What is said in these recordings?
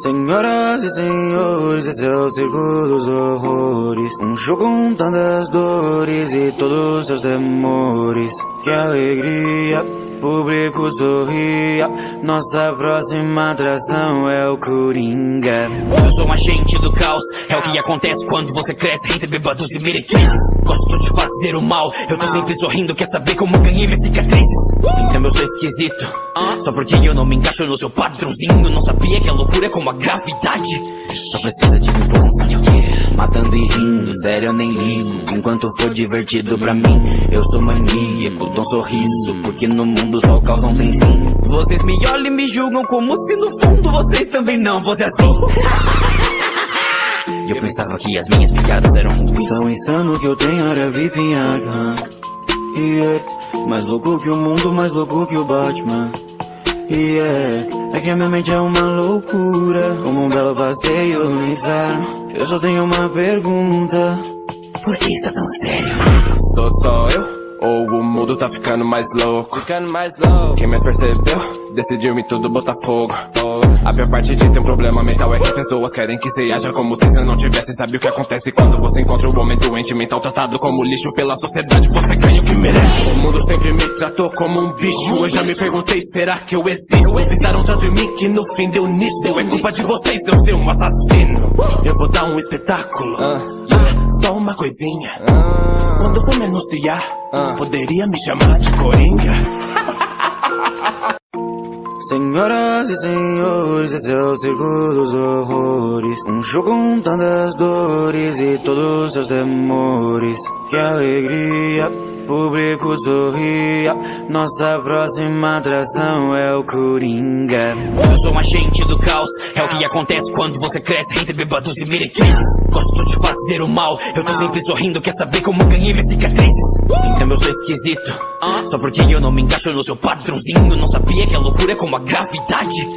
Senhoras e senhores, esse é o circo dos horrores. Um show com tantas dores e todos os seus temores. Que alegria, público sorria. Nossa próxima atração é o Coringa. Eu sou um agente do caos, é o que acontece quando você cresce entre bêbados e meretrizes. Gosto de fazer o mal, eu tô sempre sorrindo. Quer saber como ganhei minhas cicatrizes? Então eu sou esquisito, só porque eu não me encaixo no seu padrãozinho. Não sabia que a loucura é como a gravidade, só precisa de um empurrãozinho. Matando e rindo, sério eu nem ligo. Enquanto for divertido pra mim, eu sou maníaco. Dou um sorriso, porque no mundo só o caos não tem fim. Vocês me olham e me julgam como se no fundo vocês também não fossem assim. Eu pensava que as minhas piadas eram ruins. Tão insano que eu tenho área VIP em Arkham. Mais louco que o mundo, mais louco que o Batman. É que a minha mente é uma loucura, como um belo passeio no inferno. Eu só tenho uma pergunta: por que está tão sério? Sou só eu? Ou o mundo tá ficando mais louco? Quem mais percebeu? Decidiu me tudo botar fogo. A pior parte de ter um problema mental é que as pessoas querem que você haja como se você não tivesse. Sabe o que acontece quando você encontra um homem doente mental tratado como lixo pela sociedade? Você ganha o que merece. O mundo sempre me tratou como um bicho. Eu já me perguntei, será que eu existo? Pensaram tanto em mim que no fim deu nisso. É culpa de vocês, eu ser um assassino. Eu vou dar um espetáculo, só uma coisinha. Quando for me anunciar, poderia me chamar de Coringa. Senhoras e senhores, esse é o circo dos horrores. Um show com tantas dores e todos os seus temores. Que alegria, público sorria. Nossa próxima atração é o Coringa. Eu sou um agente do caos, é o que acontece quando você cresce entre bêbados e meretrizes. Gosto de fazer o mal, eu tô sempre sorrindo. Quer saber como ganhei minhas cicatrizes? Então eu sou esquisito, só porque eu não me encaixo no seu padrãozinho. Não sabia que a loucura é como a gravidade,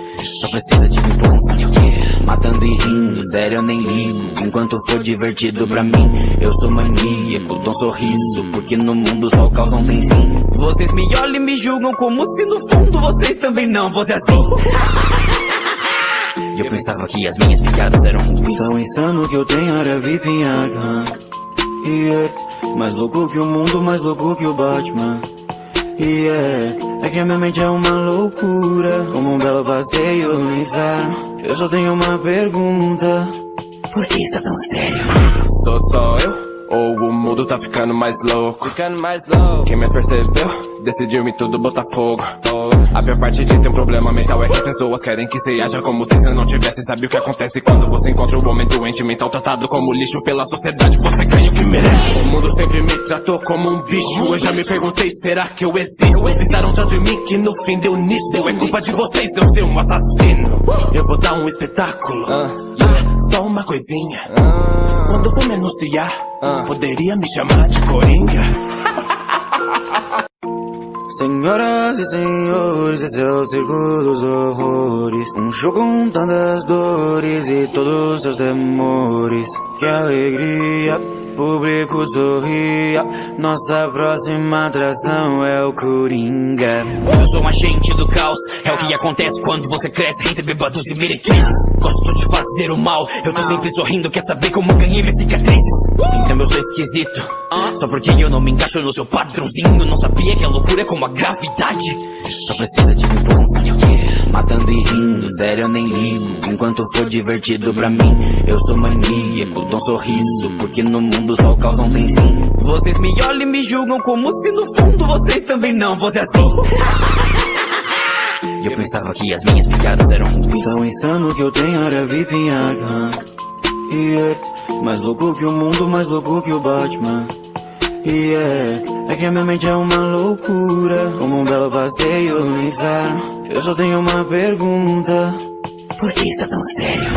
só precisa de um empurrãozinho. Matando e rindo, sério eu nem ligo. Enquanto for divertido pra mim, eu sou maníaco. Dou um sorriso, porque no mundo só o caos não tem fim. Vocês me olham e me julgam como se no fundo vocês também não fossem assim. Eu pensava que as minhas piadas eram ruins. Tão insano que eu tenho área VIP em Arkham. Mais louco que o mundo, mais louco que o Batman. É que a minha mente é uma loucura, como um belo passeio no inferno. Eu só tenho uma pergunta: por que está tão sério? Sou só eu? Ou o mundo tá ficando mais louco? Quem mais percebeu? Decidiu me tudo botar fogo. A pior parte de ter um problema mental é que as pessoas querem que você haja como se você não tivesse. Sabe o que acontece quando você encontra um homem doente mental tratado como lixo pela sociedade? Você ganha o que merece. O mundo sempre me tratou como um bicho. Eu já me perguntei, será que eu existo? Pensaram tanto em mim que no fim deu nisso. É culpa de vocês, eu ser um assassino. Eu vou dar um espetáculo, só uma coisinha. Quando for me anunciar, poderia me chamar de Coringa. Senhoras e senhores, esse é o circo dos horrores. Um show com tantas dores e todos os seus temores. Que alegria, público sorria. Nossa próxima atração é o Coringa. Eu sou um agente do caos, é o que acontece quando você cresce entre bêbados e meretrizes. Gosto de fazer o mal, eu tô sempre sorrindo. Quer saber como ganhei minhas cicatrizes? Então eu sou esquisito, só porque eu não me encaixo no seu padrãozinho. Não sabia que a loucura é como a gravidade, só precisa de um empurrãozinho. Matando e rindo, sério eu nem ligo. Enquanto for divertido pra mim, eu sou maníaco. Dou um sorriso, porque no mundo só o caos não tem fim. Vocês me olham e me julgam como se no fundo vocês também não fossem assim. Eu pensava que as minhas piadas eram ruins. Tão insano que eu tenho área VIP em Arkham. Mais louco que o mundo, mais louco que o Batman. É que a minha mente é uma loucura, como um belo passeio no inferno. Eu só tenho uma pergunta: por que está tão sério?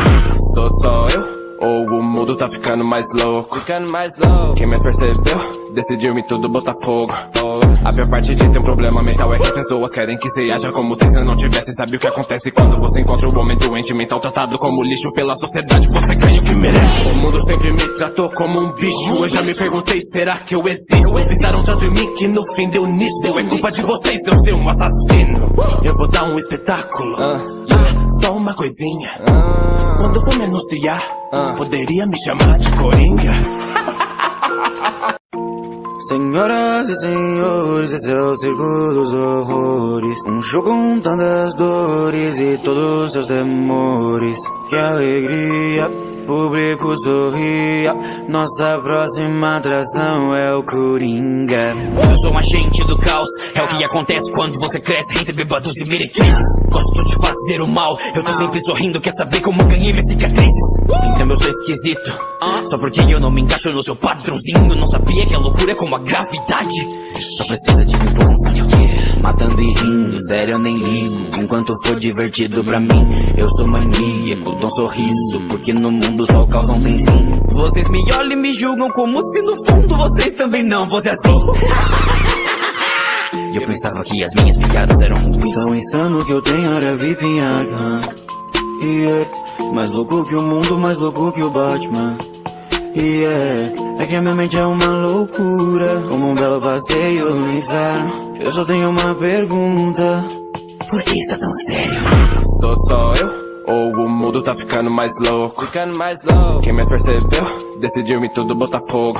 Sou só eu? Ou o mundo tá ficando mais louco? Quem mais percebeu? Decidiu me tudo botar fogo. A pior parte de ter um problema mental é que as pessoas querem que você haja como se você não tivesse. Sabe o que acontece quando você encontra um homem doente mental tratado como lixo pela sociedade? Você ganha o que merece. O mundo sempre me tratou como um bicho. Eu já me perguntei, será que eu existo? Pensaram tanto em mim que no fim deu nisso. É culpa de vocês, eu ser um assassino. Eu vou dar um espetáculo, só uma coisinha. Quando for me anunciar, poderia me chamar de Coringa. Senhoras e senhores, esse é o circo dos horrores. Um show com tantas dores e todos os seus temores. Que alegria, público sorria. Nossa próxima atração é o Coringa. Eu sou um agente do caos, é o que acontece quando você cresce entre bêbados e meretrizes. Gosto de fazer o mal, eu tô sempre sorrindo, quer saber como ganhei minhas cicatrizes? Então eu sou esquisito, só porque eu não me encaixo no seu padrãozinho. Não sabia que a loucura é como a gravidade, só precisa de um empurrãozinho. Matando e rindo, sério eu nem ligo. Enquanto for divertido pra mim, eu sou maníaco, dou um sorriso, porque no mundo só o caos não tem fim. Vocês me olham e me julgam como se no fundo vocês também não fossem assim. Eu pensava que as minhas piadas eram ruins. Tão insano que eu tenho área VIP em Arkham. Mais louco que o mundo, mais louco que o Batman. É que a minha mente é uma loucura, como um belo passeio no inferno. Eu só tenho uma pergunta: por que está tão sério? Sou só eu? Ou o mundo tá ficando mais louco? Quem mais percebeu? Decidiu me tudo botar fogo.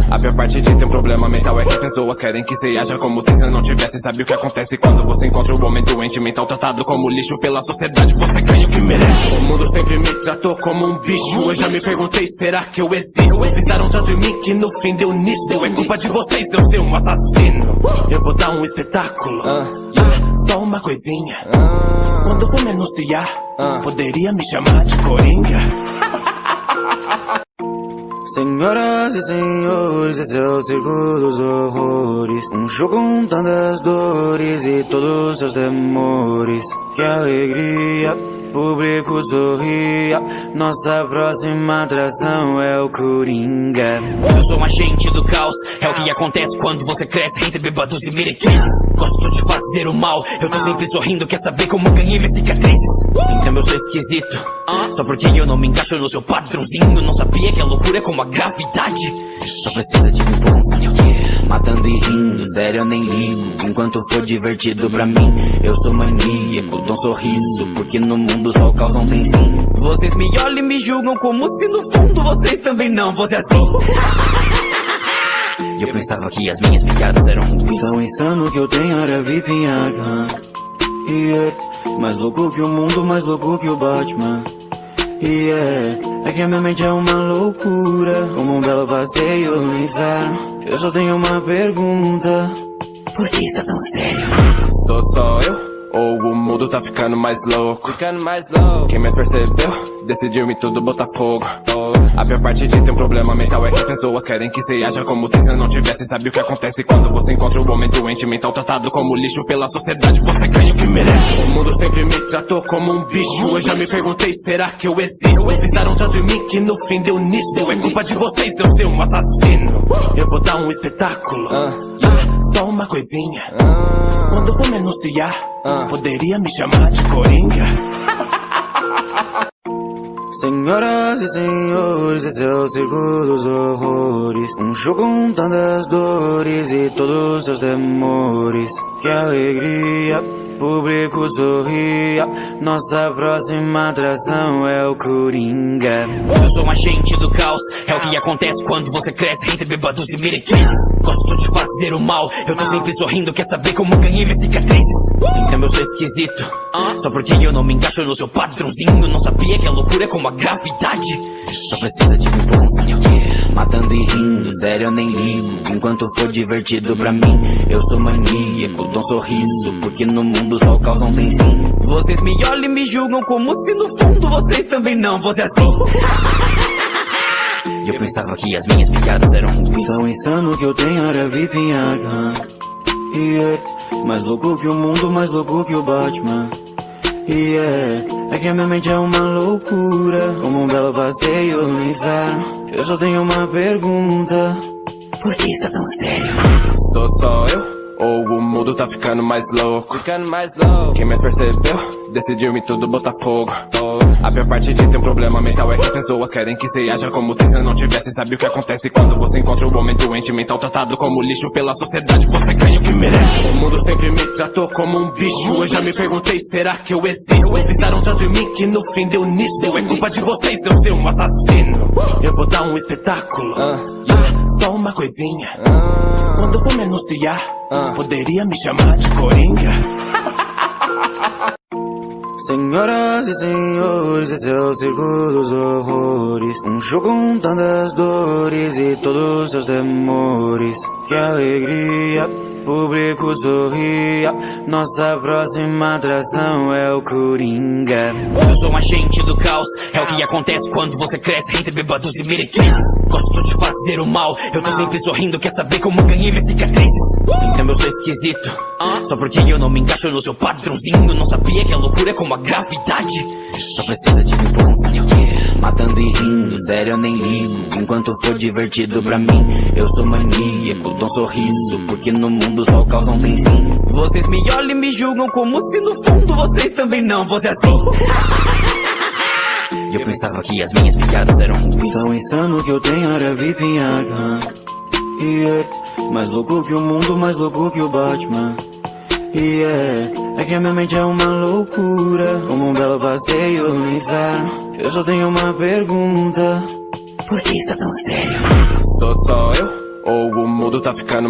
A pior parte de ter um problema mental é que as pessoas querem que cê haja como se você não tivesse. Sabe o que acontece quando você encontra um homem doente mental tratado como lixo pela sociedade? Você ganha o que merece. O mundo sempre me tratou como um bicho. Eu já me perguntei, será que eu existo? Pensaram tanto em mim que no fim deu nisso. É culpa de vocês eu ser um assassino. Eu vou dar um espetáculo, só uma coisinha. Quando for me anunciar, poderia me chamar de Coringa. Senhoras e senhores, esse é o circo dos horrores. Um show com tantas dores e todos os seus temores. Que alegria, público sorria. Nossa próxima atração é o Coringa. Eu sou um agente do caos, é o que acontece quando você cresce entre bêbados e meretrizes. Gosto de fazer o mal, eu tô sempre sorrindo, quer saber como ganhei minhas cicatrizes? Então eu sou esquisito, só porque eu não me encaixo no seu padrãozinho. Não sabia que a loucura é como a gravidade, só precisa de um empurrãozinho. Matando e rindo, sério eu nem ligo. Enquanto for divertido pra mim, eu sou maníaco, dou um sorriso, porque no mundo só o caos não tem fim. Vocês me olham e me julgam como se no fundo vocês também não fossem assim. Eu pensava que as minhas piadas eram ruins. Tão insano que eu tenho área VIP em Arkham. Mais louco que o mundo, mais louco que o Batman. É que a minha mente é uma loucura, como um belo passeio no inferno. Eu só tenho uma pergunta: por que está tão sério? Sou só eu? Ou o mundo tá ficando mais louco? Quem mais percebeu? Decidiu me tudo botar fogo. A pior parte de ter um problema mental é que as pessoas querem que cê haja como se você não tivesse. Sabe o que acontece quando você encontra um homem doente mental tratado como lixo pela sociedade? Você ganha o que merece. O mundo sempre me tratou como um bicho. Eu já me perguntei, será que eu existo? Pensaram tanto em mim que no fim deu nisso. É culpa de vocês eu ser um assassino. Eu vou dar um espetáculo, só uma coisinha. Quando for me anunciar, poderia me chamar de Coringa. Senhoras e senhores, esse é o circo dos horrores. Um show com tantas dores e todos os seus temores. Que alegria, público sorria. Nossa próxima atração é o Coringa. Eu sou um agente do caos, é o que acontece quando você cresce entre bêbados e meretrizes. Gosto de fazer o mal, eu tô sempre sorrindo, quer saber como ganhei minhas cicatrizes? Então eu sou esquisito, só porque eu não me encaixo no seu padrãozinho. Não sabia que a loucura é como a gravidade, só precisa de um empurrãozinho. Matando e rindo, sério eu nem ligo. Enquanto for divertido pra mim, eu sou maníaco, dou um sorriso, porque no mundo só o caos não tem fim. Vocês me olham e me julgam como se no fundo vocês também não fossem assim. Eu pensava que as minhas piadas eram ruins. Tão insano que eu tenho área VIP em Arkham. Mais louco que o mundo, mais louco que o Batman. É que a minha mente é uma loucura, como um belo passeio no inferno. Eu só tenho uma pergunta: por que está tão sério? Sou só eu? ou o mundo tá ficando mais louco? Quem mais percebeu, decidiu me tudo botar fogo. A pior parte de ter um problema mental é que as pessoas querem que você haja como se você não tivesse. Sabe o que acontece quando você encontra um homem doente mental tratado como lixo pela sociedade? Você ganha o que merece. O mundo sempre me tratou como um bicho. Eu já me perguntei, será que eu existo? Pensaram tanto em mim que no fim deu nisso. É culpa de vocês, eu ser um assassino. Eu vou dar um espetáculo, só uma coisinha. Quando for me anunciar, poderia me chamar de Coringa. Senhoras e senhores, esse é o circo dos horrores. Um show com tantas dores e todos seus temores. Que alegria, público sorria. Nossa próxima atração é o Coringa. Eu sou um agente do caos, é o que acontece quando você cresce entre bêbados e meretrizes. Gosto de fazer o mal, eu tô sempre sorrindo. Quer saber como ganhei minhas cicatrizes? Então eu sou esquisito, só porque eu não me encaixo no seu padrãozinho. Não sabia que a loucura é como a gravidade. Só precisa de um empurrãozinho, matando e rindo, sério eu nem ligo. Enquanto for divertido pra mim, eu sou maníaco, dou um sorriso, porque no mundo só o caos não tem fim. Vocês me olham e me julgam como se no fundo vocês também não fossem assim. Eu pensava que as minhas piadas eram ruins. Tão insano que eu tenho hora VIP em Arkham. Mais louco que o mundo, mais louco que o Batman. É que a minha mente é uma loucura, como um belo passeio no inferno. Eu só tenho uma pergunta: por que está tão sério? Sou só eu, ou o mundo tá ficando